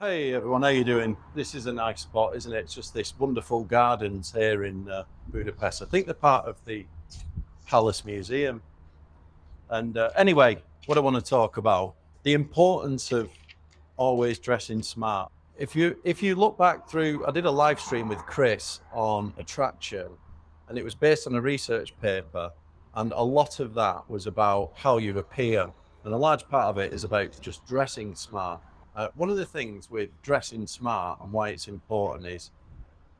Hey everyone, how you doing? This is a nice spot, isn't it? It's just this wonderful gardens here in Budapest. I think they're part of the Palace Museum. And anyway, what I want to talk about, the importance of always dressing smart. If you look back through, I did a live stream with Chris on attraction, and it was based on a research paper, and a lot of that was about how you appear, and a large part of it is about just dressing smart. One of the things with dressing smart and why it's important is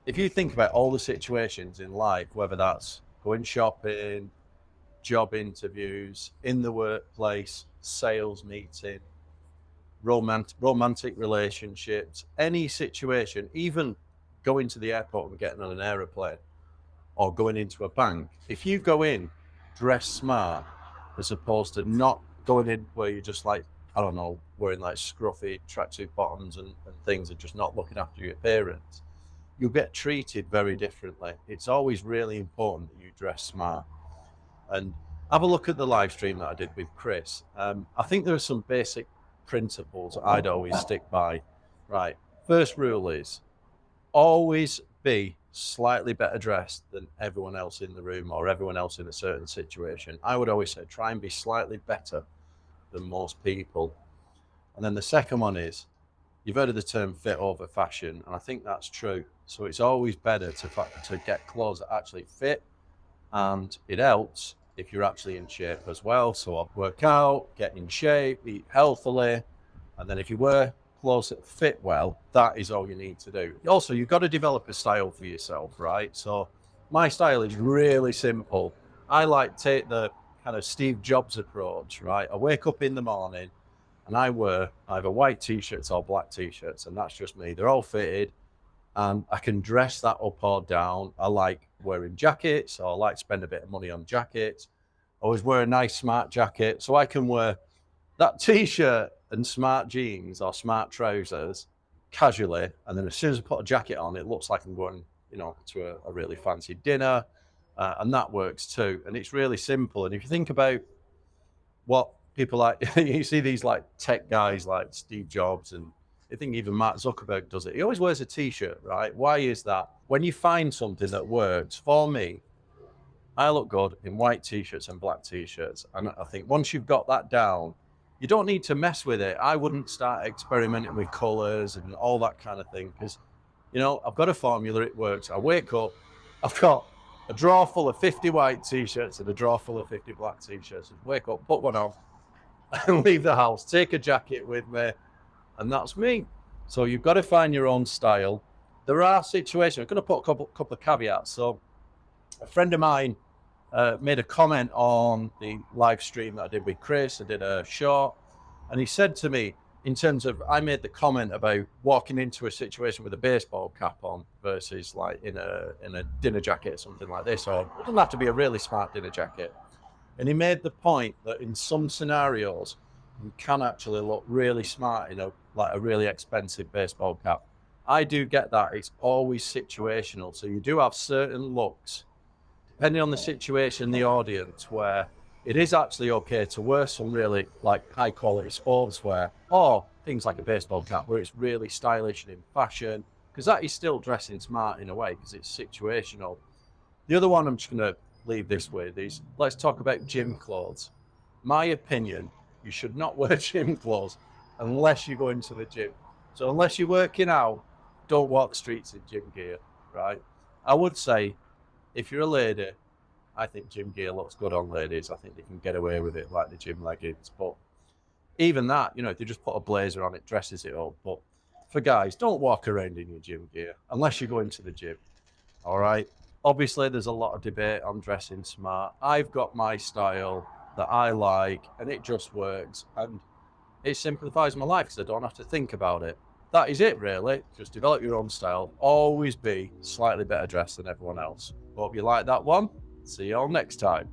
if you think about all the situations in life, whether that's going shopping, job interviews, in the workplace, sales meeting, romantic relationships, any situation, even going to the airport and getting on an aeroplane or going into a bank, if you go in dressed smart as opposed to not going in where you're just like, I don't know, wearing like scruffy tracksuit bottoms and things and just not looking after your appearance, you'll get treated very differently. It's always really important that you dress smart. And have a look at the live stream that I did with Chris. I think there are some basic principles I'd always stick by. Right. First rule is always be slightly better dressed than everyone else in the room or everyone else in a certain situation. I would always say try and be slightly better than most people. And then the second one is you've heard of the term fit over fashion, and I think that's true. So it's always better to get clothes that actually fit, and it helps if you're actually in shape as well. So I'll work out, get in shape, eat healthily, and then if you wear clothes that fit well, that is all you need to do. Also, you've got to develop a style for yourself, right? So my style is really simple. I like take the kind of Steve Jobs approach, right? I wake up in the morning and I wear either white t-shirts or black t-shirts, and that's just me. They're all fitted and I can dress that up or down. I like wearing jackets, or I like to spend a bit of money on jackets. I always wear a nice smart jacket, so I can wear that t-shirt and smart jeans or smart trousers casually, and then as soon as I put a jacket on, it looks like I'm going, to a really fancy dinner, and that works too. And it's really simple. And if you think about what people like, you see these like tech guys like Steve Jobs, and I think even Mark Zuckerberg does it. He always wears a t-shirt, right? Why is that? When you find something that works, for me, I look good in white t-shirts and black t-shirts. And I think once you've got that down, you don't need to mess with it. I wouldn't start experimenting with colors and all that kind of thing because, I've got a formula, it works. I wake up, I've got a drawer full of 50 white t-shirts and a drawer full of 50 black t-shirts. Wake up, put one on and leave the house, take a jacket with me, and that's me. So you've got to find your own style. There are situations, I'm going to put a couple of caveats. So a friend of mine made a comment on the live stream that I did with Chris. I did a short, and he said to me, in terms of, I made the comment about walking into a situation with a baseball cap on versus like in a dinner jacket or something like this, or it doesn't have to be a really smart dinner jacket. And he made the point that in some scenarios, you can actually look really smart in like a really expensive baseball cap. I do get that. It's always situational. So you do have certain looks depending on the situation, the audience, where it is actually okay to wear some really like high quality sportswear or things like a baseball cap where it's really stylish and in fashion, because that is still dressing smart in a way because it's situational. The other one I'm just going to leave this with is let's talk about gym clothes. My opinion, you should not wear gym clothes unless you go into the gym. So unless you're working out, don't walk the streets in gym gear, right? I would say if you're a lady, I think gym gear looks good on ladies. I think they can get away with it like the gym leggings. But even that, if you just put a blazer on, it dresses it up. But for guys, don't walk around in your gym gear unless you go into the gym. All right. Obviously, there's a lot of debate on dressing smart. I've got my style that I like, and it just works. And it simplifies my life because I don't have to think about it. That is it, really. Just develop your own style. Always be slightly better dressed than everyone else. Hope you like that one. See you all next time.